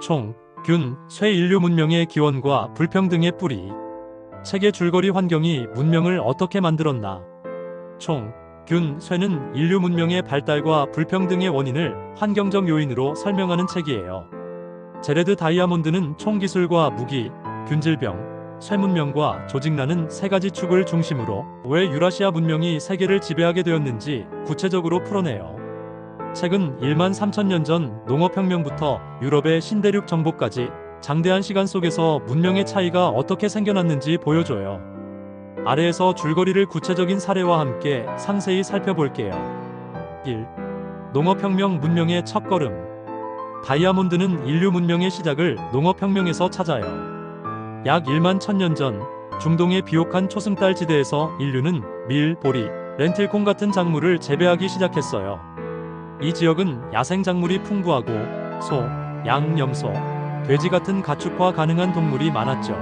총, 균, 쇠 인류 문명의 기원과 불평등의 뿌리. 세계 줄거리 환경이 문명을 어떻게 만들었나. 총, 균, 쇠는 인류 문명의 발달과 불평등의 원인을 환경적 요인으로 설명하는 책이에요. 제레드 다이아몬드는 총기술과 무기, 균질병, 쇠 문명과 조직라는 세 가지 축을 중심으로 왜 유라시아 문명이 세계를 지배하게 되었는지 구체적으로 풀어내요. 책은 1만 3천년 전 농업혁명부터 유럽의 신대륙 정복까지 장대한 시간 속에서 문명의 차이가 어떻게 생겨났는지 보여줘요. 아래에서 줄거리를 구체적인 사례와 함께 상세히 살펴볼게요. 1. 농업혁명 문명의 첫걸음. 다이아몬드는 인류 문명의 시작을 농업혁명에서 찾아요. 약 1만 1000년 전 중동의 비옥한 초승달 지대에서 인류는 밀, 보리, 렌틸콩 같은 작물을 재배하기 시작했어요. 이 지역은 야생 작물이 풍부하고 소, 양, 염소, 돼지 같은 가축화 가능한 동물이 많았죠.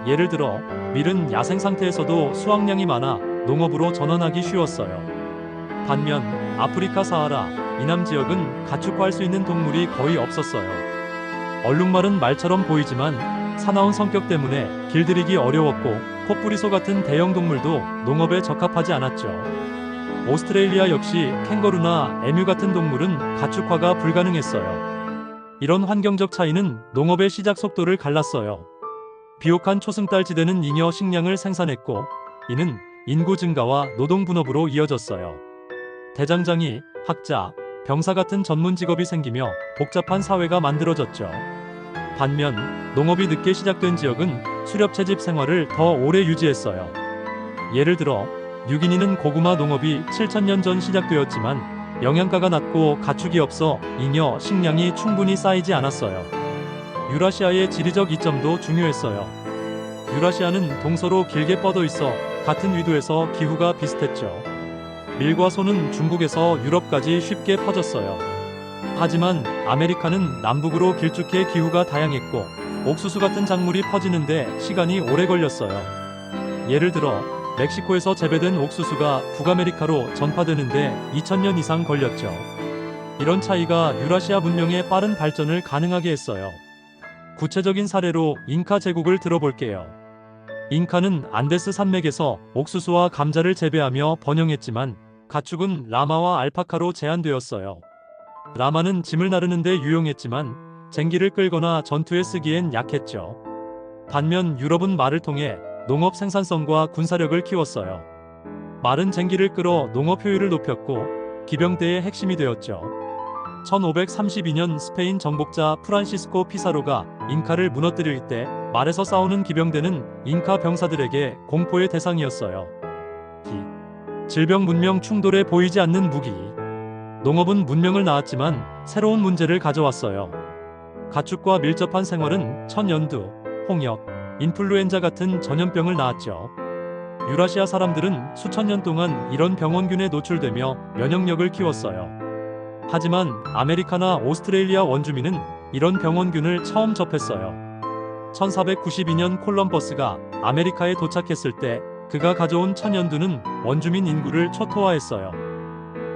예를 들어 밀은 야생 상태에서도 수확량이 많아 농업으로 전환하기 쉬웠어요. 반면 아프리카 사하라, 이남 지역은 가축화할 수 있는 동물이 거의 없었어요. 얼룩말은 말처럼 보이지만 사나운 성격 때문에 길들이기 어려웠고 코뿔이소 같은 대형 동물도 농업에 적합하지 않았죠. 오스트레일리아 역시 캥거루나 에뮤 같은 동물은 가축화가 불가능했어요. 이런 환경적 차이는 농업의 시작 속도를 갈랐어요. 비옥한 초승달 지대는 잉여 식량을 생산했고 이는 인구 증가와 노동 분업으로 이어졌어요. 대장장이, 학자, 병사 같은 전문 직업이 생기며 복잡한 사회가 만들어졌죠. 반면 농업이 늦게 시작된 지역은 수렵 채집 생활을 더 오래 유지했어요. 예를 들어 뉴기니는 고구마 농업이 7000년 전 시작되었지만 영양가가 낮고 가축이 없어 잉여 식량이 충분히 쌓이지 않았어요. 유라시아의 지리적 이점도 중요했어요. 유라시아는 동서로 길게 뻗어 있어 같은 위도에서 기후가 비슷했죠. 밀과 소는 중국에서 유럽까지 쉽게 퍼졌어요. 하지만 아메리카는 남북으로 길쭉해 기후가 다양했고 옥수수 같은 작물이 퍼지는데 시간이 오래 걸렸어요. 예를 들어 멕시코에서 재배된 옥수수가 북아메리카로 전파되는데 2000년 이상 걸렸죠. 이런 차이가 유라시아 문명의 빠른 발전을 가능하게 했어요. 구체적인 사례로 잉카 제국을 들어볼게요. 잉카는 안데스 산맥에서 옥수수와 감자를 재배하며 번영했지만 가축은 라마와 알파카로 제한되었어요. 라마는 짐을 나르는 데 유용했지만 쟁기를 끌거나 전투에 쓰기엔 약했죠. 반면 유럽은 말을 통해 농업 생산성과 군사력을 키웠어요. 말은 쟁기를 끌어 농업 효율을 높였고 기병대의 핵심이 되었죠. 1532년 스페인 정복자 프란시스코 피사로가 잉카를 무너뜨릴 때 말에서 싸우는 기병대는 잉카 병사들에게 공포의 대상이었어요. 질병 문명 충돌에 보이지 않는 무기. 농업은 문명을 낳았지만 새로운 문제를 가져왔어요. 가축과 밀접한 생활은 천연두, 홍역, 인플루엔자 같은 전염병을 낳았죠. 유라시아 사람들은 수천 년 동안 이런 병원균에 노출되며 면역력을 키웠어요. 하지만 아메리카나 오스트레일리아 원주민은 이런 병원균을 처음 접했어요. 1492년 콜럼버스가 아메리카에 도착했을 때 그가 가져온 천연두는 원주민 인구를 초토화했어요.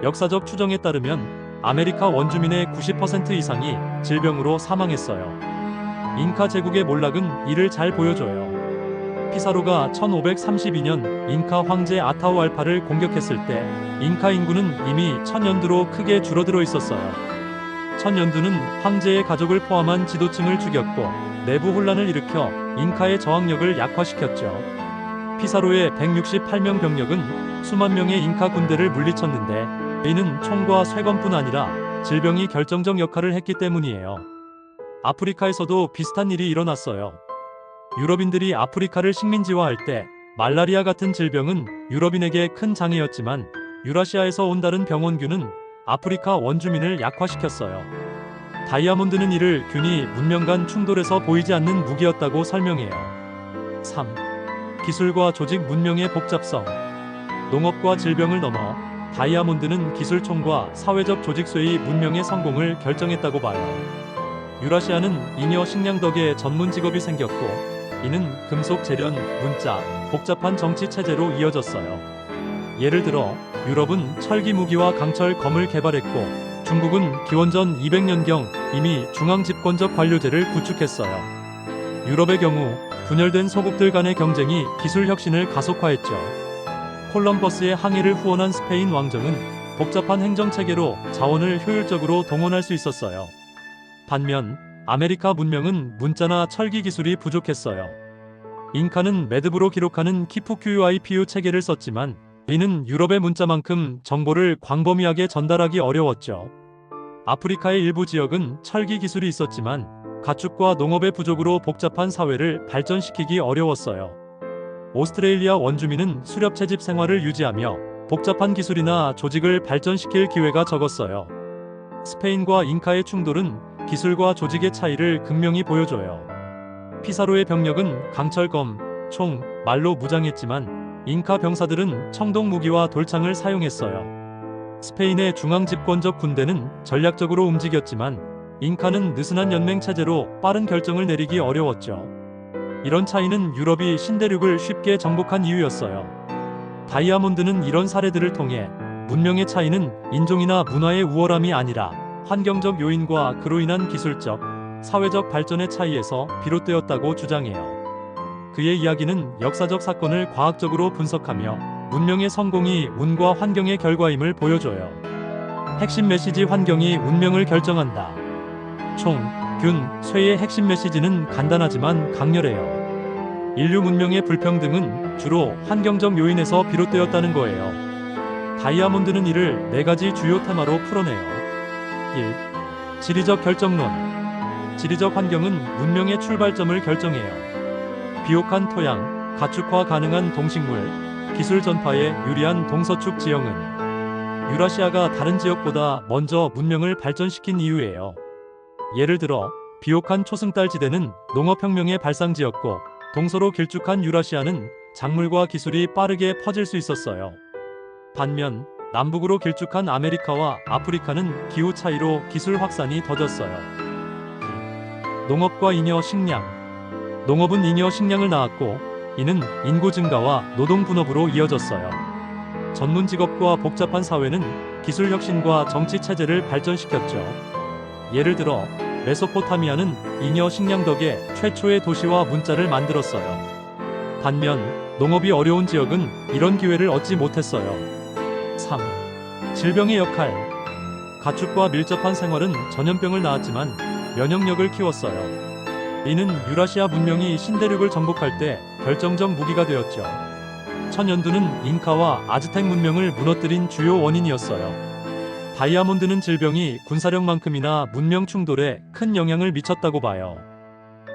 역사적 추정에 따르면 아메리카 원주민의 90% 이상이 질병으로 사망했어요. 잉카 제국의 몰락은 이를 잘 보여줘요. 피사로가 1532년 잉카 황제 아타우알파를 공격했을 때 잉카 인구는 이미 천연두로 크게 줄어들어 있었어요. 천연두는 황제의 가족을 포함한 지도층을 죽였고 내부 혼란을 일으켜 잉카의 저항력을 약화시켰죠. 피사로의 168명 병력은 수만 명의 잉카 군대를 물리쳤는데 이는 총과 쇠검뿐 아니라 질병이 결정적 역할을 했기 때문이에요. 아프리카에서도 비슷한 일이 일어났어요. 유럽인들이 아프리카를 식민지화할 때 말라리아 같은 질병은 유럽인에게 큰 장애였지만 유라시아에서 온 다른 병원균은 아프리카 원주민을 약화시켰어요. 다이아몬드는 이를 균이 문명 간 충돌에서 보이지 않는 무기였다고 설명해요. 3. 기술과 조직 문명의 복잡성. 농업과 질병을 넘어 다이아몬드는 기술총과 사회적 조직쇠의 문명의 성공을 결정했다고 봐요. 유라시아는 잉여 식량 덕에 전문 직업이 생겼고 이는 금속 재련, 문자, 복잡한 정치 체제로 이어졌어요. 예를 들어 유럽은 철기 무기와 강철 검을 개발했고 중국은 기원전 200년경 이미 중앙집권적 관료제를 구축했어요. 유럽의 경우 분열된 소국들 간의 경쟁이 기술 혁신을 가속화했죠. 콜럼버스의 항해를 후원한 스페인 왕정은 복잡한 행정체계로 자원을 효율적으로 동원할 수 있었어요. 반면 아메리카 문명은 문자나 철기 기술이 부족했어요. 잉카는 매듭으로 기록하는 키푸큐이피유 체계를 썼지만 이는 유럽의 문자만큼 정보를 광범위하게 전달하기 어려웠죠. 아프리카의 일부 지역은 철기 기술이 있었지만 가축과 농업의 부족으로 복잡한 사회를 발전시키기 어려웠어요. 오스트레일리아 원주민은 수렵 채집 생활을 유지하며 복잡한 기술이나 조직을 발전시킬 기회가 적었어요. 스페인과 잉카의 충돌은 기술과 조직의 차이를 극명히 보여줘요. 피사로의 병력은 강철검, 총, 말로 무장했지만 잉카 병사들은 청동 무기와 돌창을 사용했어요. 스페인의 중앙집권적 군대는 전략적으로 움직였지만 잉카는 느슨한 연맹 체제로 빠른 결정을 내리기 어려웠죠. 이런 차이는 유럽이 신대륙을 쉽게 정복한 이유였어요. 다이아몬드는 이런 사례들을 통해 문명의 차이는 인종이나 문화의 우월함이 아니라 환경적 요인과 그로 인한 기술적, 사회적 발전의 차이에서 비롯되었다고 주장해요. 그의 이야기는 역사적 사건을 과학적으로 분석하며 문명의 성공이 운과 환경의 결과임을 보여줘요. 핵심 메시지: 환경이 운명을 결정한다. 총, 균, 쇠의 핵심 메시지는 간단하지만 강렬해요. 인류 문명의 불평등은 주로 환경적 요인에서 비롯되었다는 거예요. 다이아몬드는 이를 4가지 주요 테마로 풀어내요. 1. 지리적 결정론. 지리적 환경은 문명의 출발점을 결정해요. 비옥한 토양, 가축화 가능한 동식물, 기술 전파에 유리한 동서축 지형은 유라시아가 다른 지역보다 먼저 문명을 발전시킨 이유예요. 예를 들어 비옥한 초승달 지대는 농업혁명의 발상지였고 동서로 길쭉한 유라시아는 작물과 기술이 빠르게 퍼질 수 있었어요. 반면 남북으로 길쭉한 아메리카와 아프리카는 기후 차이로 기술 확산이 더뎠어요. 농업과 잉여 식량. 농업은 잉여 식량을 낳았고 이는 인구 증가와 노동 분업으로 이어졌어요. 전문 직업과 복잡한 사회는 기술 혁신과 정치 체제를 발전시켰죠. 예를 들어 메소포타미아는 잉여 식량 덕에 최초의 도시와 문자를 만들었어요. 반면 농업이 어려운 지역은 이런 기회를 얻지 못했어요. 3. 질병의 역할. 가축과 밀접한 생활은 전염병을 낳았지만 면역력을 키웠어요. 이는 유라시아 문명이 신대륙을 정복할 때 결정적 무기가 되었죠. 천연두는 잉카와 아즈텍 문명을 무너뜨린 주요 원인이었어요. 다이아몬드는 질병이 군사력만큼이나 문명 충돌에 큰 영향을 미쳤다고 봐요.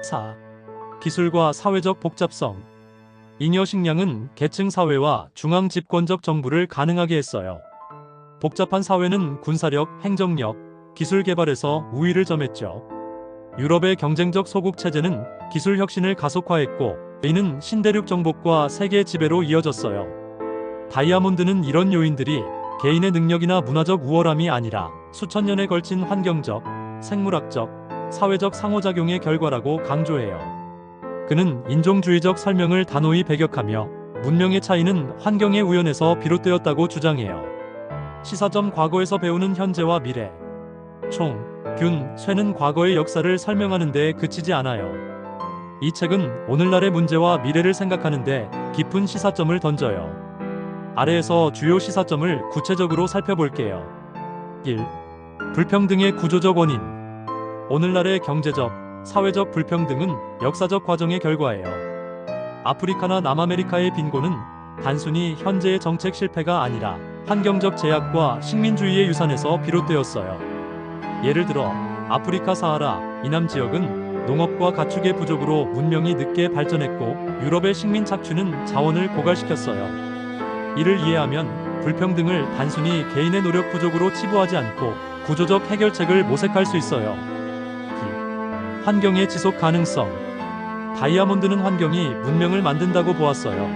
4. 기술과 사회적 복잡성. 잉여 식량은 계층 사회와 중앙 집권적 정부를 가능하게 했어요. 복잡한 사회는 군사력, 행정력, 기술 개발에서 우위를 점했죠. 유럽의 경쟁적 소국 체제는 기술 혁신을 가속화했고 이는 신대륙 정복과 세계 지배로 이어졌어요. 다이아몬드는 이런 요인들이 개인의 능력이나 문화적 우월함이 아니라 수천 년에 걸친 환경적, 생물학적, 사회적 상호작용의 결과라고 강조해요. 그는 인종주의적 설명을 단호히 배격하며 문명의 차이는 환경의 우연에서 비롯되었다고 주장해요. 시사점: 과거에서 배우는 현재와 미래. 총, 균, 쇠는 과거의 역사를 설명하는 데 그치지 않아요. 이 책은 오늘날의 문제와 미래를 생각하는 데 깊은 시사점을 던져요. 아래에서 주요 시사점을 구체적으로 살펴볼게요. 1. 불평등의 구조적 원인. 오늘날의 경제적, 사회적 불평등은 역사적 과정의 결과예요. 아프리카나 남아메리카의 빈곤은 단순히 현재의 정책 실패가 아니라 환경적 제약과 식민주의의 유산에서 비롯되었어요. 예를 들어 아프리카 사하라 이남 지역은 농업과 가축의 부족으로 문명이 늦게 발전했고 유럽의 식민 착취는 자원을 고갈시켰어요. 이를 이해하면 불평등을 단순히 개인의 노력 부족으로 치부하지 않고 구조적 해결책을 모색할 수 있어요. 2. 환경의 지속 가능성. 다이아몬드는 환경이 문명을 만든다고 보았어요.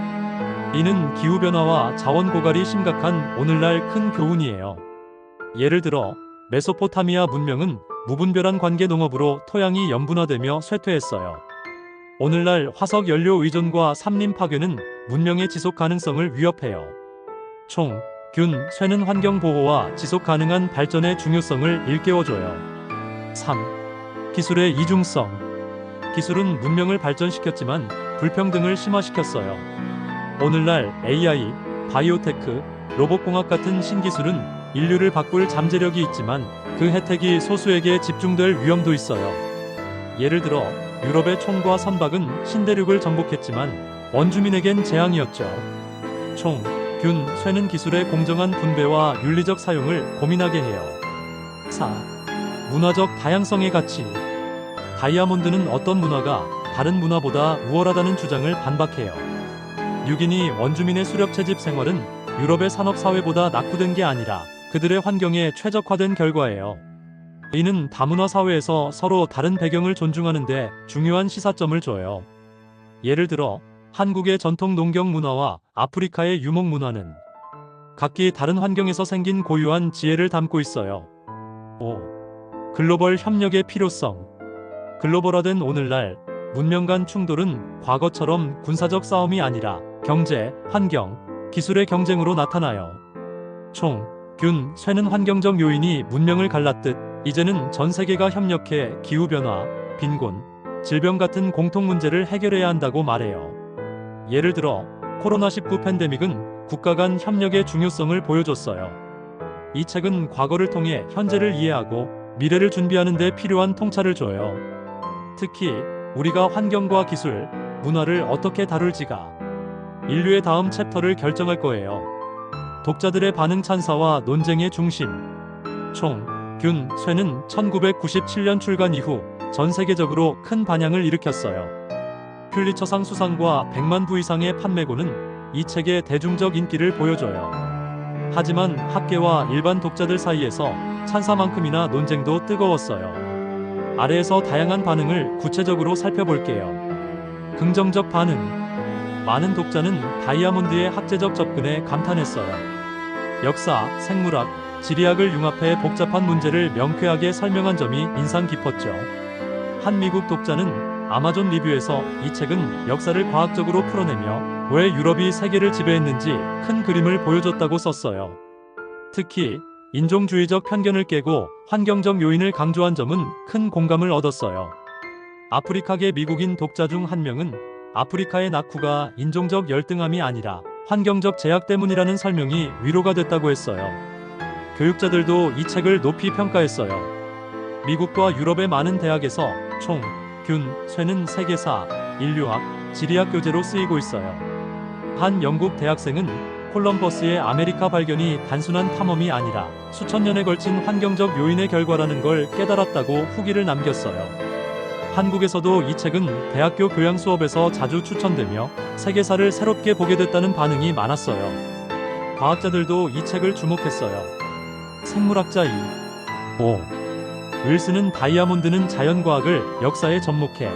이는 기후변화와 자원 고갈이 심각한 오늘날 큰 교훈이에요. 예를 들어 메소포타미아 문명은 무분별한 관계 농업으로 토양이 염분화되며 쇠퇴했어요. 오늘날 화석 연료 의존과 산림 파괴는 문명의 지속 가능성을 위협해요. 총, 균, 쇠는 환경 보호와 지속 가능한 발전의 중요성을 일깨워줘요. 3. 기술의 이중성. 기술은 문명을 발전시켰지만 불평등을 심화시켰어요. 오늘날 AI, 바이오테크, 로봇공학 같은 신기술은 인류를 바꿀 잠재력이 있지만 그 혜택이 소수에게 집중될 위험도 있어요. 예를 들어 유럽의 총과 선박은 신대륙을 정복했지만 원주민에겐 재앙이었죠. 총, 균, 쇠는 기술의 공정한 분배와 윤리적 사용을 고민하게 해요. 4. 문화적 다양성의 가치. 다이아몬드는 어떤 문화가 다른 문화보다 우월하다는 주장을 반박해요. 6인이 원주민의 수렵 채집 생활은 유럽의 산업사회보다 낙후된 게 아니라 그들의 환경에 최적화된 결과예요. 이는 다문화 사회에서 서로 다른 배경을 존중하는데 중요한 시사점을 줘요. 예를 들어 한국의 전통 농경 문화와 아프리카의 유목 문화는 각기 다른 환경에서 생긴 고유한 지혜를 담고 있어요. 5. 글로벌 협력의 필요성. 글로벌화된 오늘날 문명 간 충돌은 과거처럼 군사적 싸움이 아니라 경제, 환경, 기술의 경쟁으로 나타나요. 총, 균, 쇠는 환경적 요인이 문명을 갈랐듯 이제는 전 세계가 협력해 기후변화, 빈곤, 질병 같은 공통 문제를 해결해야 한다고 말해요. 예를 들어 코로나19 팬데믹은 국가 간 협력의 중요성을 보여줬어요. 이 책은 과거를 통해 현재를 이해하고 미래를 준비하는 데 필요한 통찰을 줘요. 특히 우리가 환경과 기술, 문화를 어떻게 다룰지가 인류의 다음 챕터를 결정할 거예요. 독자들의 반응 찬사와 논쟁의 중심. 총, 균, 쇠는 1997년 출간 이후 전 세계적으로 큰 반향을 일으켰어요. 퓰리처상 수상과 100만 부 이상의 판매고는 이 책의 대중적 인기를 보여줘요. 하지만 학계와 일반 독자들 사이에서 찬사만큼이나 논쟁도 뜨거웠어요. 아래에서 다양한 반응을 구체적으로 살펴볼게요. 긍정적 반응. 많은 독자는 다이아몬드의 학제적 접근에 감탄했어요. 역사, 생물학, 지리학을 융합해 복잡한 문제를 명쾌하게 설명한 점이 인상 깊었죠. 한 미국 독자는 아마존 리뷰에서 이 책은 역사를 과학적으로 풀어내며 왜 유럽이 세계를 지배했는지 큰 그림을 보여줬다고 썼어요. 특히 인종주의적 편견을 깨고 환경적 요인을 강조한 점은 큰 공감을 얻었어요. 아프리카계 미국인 독자 중 한 명은 아프리카의 낙후가 인종적 열등함이 아니라 환경적 제약 때문이라는 설명이 위로가 됐다고 했어요. 교육자들도 이 책을 높이 평가했어요. 미국과 유럽의 많은 대학에서 총, 균, 쇠는 세계사, 인류학, 지리학 교재로 쓰이고 있어요. 한 영국 대학생은 콜럼버스의 아메리카 발견이 단순한 탐험이 아니라 수천 년에 걸친 환경적 요인의 결과라는 걸 깨달았다고 후기를 남겼어요. 한국에서도 이 책은 대학교 교양 수업에서 자주 추천되며 세계사를 새롭게 보게 됐다는 반응이 많았어요. 과학자들도 이 책을 주목했어요. 생물학자 2. 5. 윌슨은 다이아몬드는 자연과학을 역사에 접목해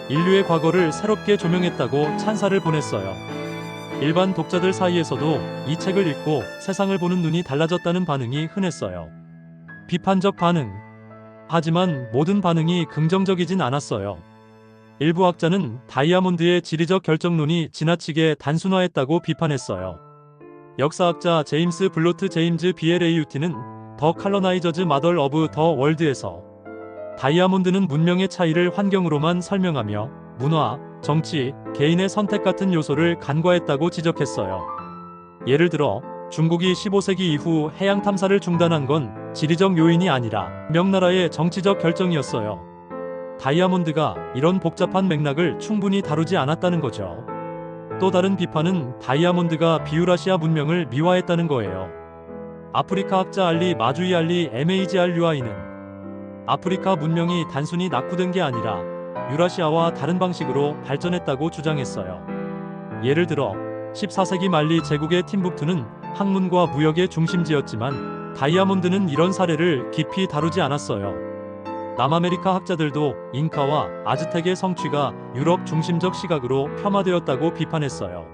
인류의 과거를 새롭게 조명했다고 찬사를 보냈어요. 일반 독자들 사이에서도 이 책을 읽고 세상을 보는 눈이 달라졌다는 반응이 흔했어요. 비판적 반응. 하지만 모든 반응이 긍정적이진 않았어요. 일부 학자는 다이아몬드의 지리적 결정론이 지나치게 단순화했다고 비판했어요. 역사학자 제임스 블로트 제임즈 BLAUT는 더 칼러나이저즈 마덜 오브 더 월드에서 다이아몬드는 문명의 차이를 환경으로만 설명하며 문화, 정치, 개인의 선택 같은 요소를 간과했다고 지적했어요. 예를 들어 중국이 15세기 이후 해양 탐사를 중단한 건 지리적 요인이 아니라 명나라의 정치적 결정이었어요. 다이아몬드가 이런 복잡한 맥락을 충분히 다루지 않았다는 거죠. 또 다른 비판은 다이아몬드가 비유라시아 문명을 미화했다는 거예요. 아프리카 학자 알리 마주이 알리 MAGR UI는 아프리카 문명이 단순히 낙후된 게 아니라 유라시아와 다른 방식으로 발전했다고 주장했어요. 예를 들어 14세기 말리 제국의 팀북투는 학문과 무역의 중심지였지만 다이아몬드는 이런 사례를 깊이 다루지 않았어요. 남아메리카 학자들도 잉카와 아즈텍의 성취가 유럽 중심적 시각으로 폄하되었다고 비판했어요.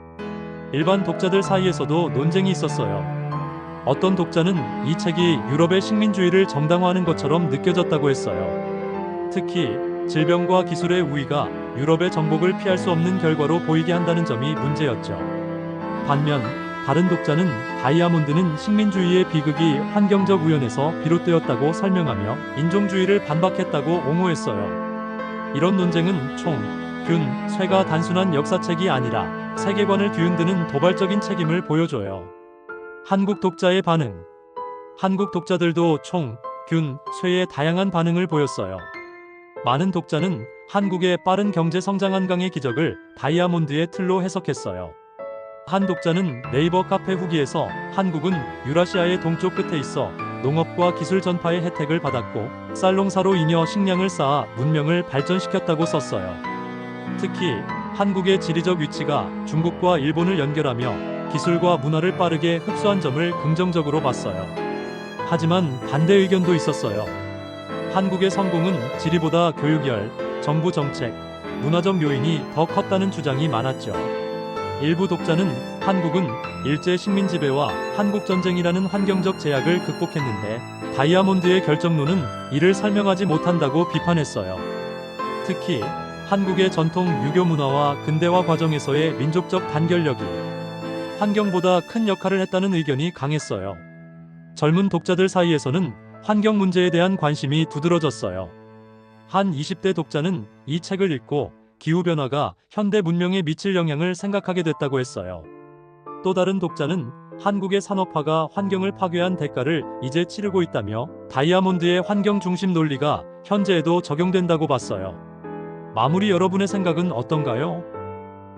일반 독자들 사이에서도 논쟁이 있었어요. 어떤 독자는 이 책이 유럽의 식민주의를 정당화하는 것처럼 느껴졌다고 했어요. 특히 질병과 기술의 우위가 유럽의 정복을 피할 수 없는 결과로 보이게 한다는 점이 문제였죠. 반면 다른 독자는 다이아몬드는 식민주의의 비극이 환경적 우연에서 비롯되었다고 설명하며 인종주의를 반박했다고 옹호했어요. 이런 논쟁은 총, 균, 쇠가 단순한 역사책이 아니라 세계관을 뒤흔드는 도발적인 책임을 보여줘요. 한국 독자의 반응. 한국 독자들도 총, 균, 쇠의 다양한 반응을 보였어요. 많은 독자는 한국의 빠른 경제 성장 한강의 기적을 다이아몬드의 틀로 해석했어요. 한 독자는 네이버 카페 후기에서 한국은 유라시아의 동쪽 끝에 있어 농업과 기술 전파의 혜택을 받았고 쌀농사로 잉여 식량을 쌓아 문명을 발전시켰다고 썼어요. 특히 한국의 지리적 위치가 중국과 일본을 연결하며 기술과 문화를 빠르게 흡수한 점을 긍정적으로 봤어요. 하지만 반대 의견도 있었어요. 한국의 성공은 지리보다 교육열, 정부 정책, 문화적 요인이 더 컸다는 주장이 많았죠. 일부 독자는 한국은 일제 식민 지배와 한국전쟁이라는 환경적 제약을 극복했는데 다이아몬드의 결정론은 이를 설명하지 못한다고 비판했어요. 특히 한국의 전통 유교 문화와 근대화 과정에서의 민족적 단결력이 환경보다 큰 역할을 했다는 의견이 강했어요. 젊은 독자들 사이에서는 환경 문제에 대한 관심이 두드러졌어요. 한 20대 독자는 이 책을 읽고 기후변화가 현대 문명에 미칠 영향을 생각하게 됐다고 했어요. 또 다른 독자는 한국의 산업화가 환경을 파괴한 대가를 이제 치르고 있다며 다이아몬드의 환경 중심 논리가 현재에도 적용된다고 봤어요. 마무리 여러분의 생각은 어떤가요?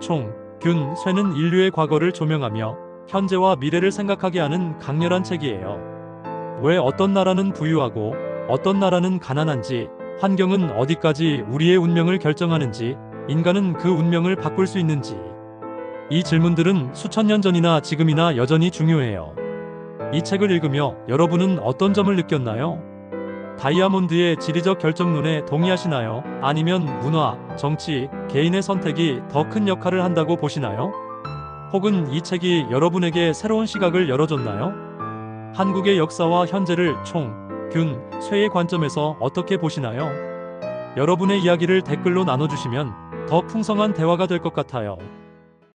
총, 균, 쇠는 인류의 과거를 조명하며 현재와 미래를 생각하게 하는 강렬한 책이에요. 왜 어떤 나라는 부유하고 어떤 나라는 가난한지, 환경은 어디까지 우리의 운명을 결정하는지, 인간은 그 운명을 바꿀 수 있는지. 이 질문들은 수천 년 전이나 지금이나 여전히 중요해요. 이 책을 읽으며 여러분은 어떤 점을 느꼈나요? 다이아몬드의 지리적 결정론에 동의하시나요? 아니면 문화, 정치, 개인의 선택이 더 큰 역할을 한다고 보시나요? 혹은 이 책이 여러분에게 새로운 시각을 열어줬나요? 한국의 역사와 현재를 총, 균, 쇠의 관점에서 어떻게 보시나요? 여러분의 이야기를 댓글로 나눠주시면 더 풍성한 대화가 될 것 같아요.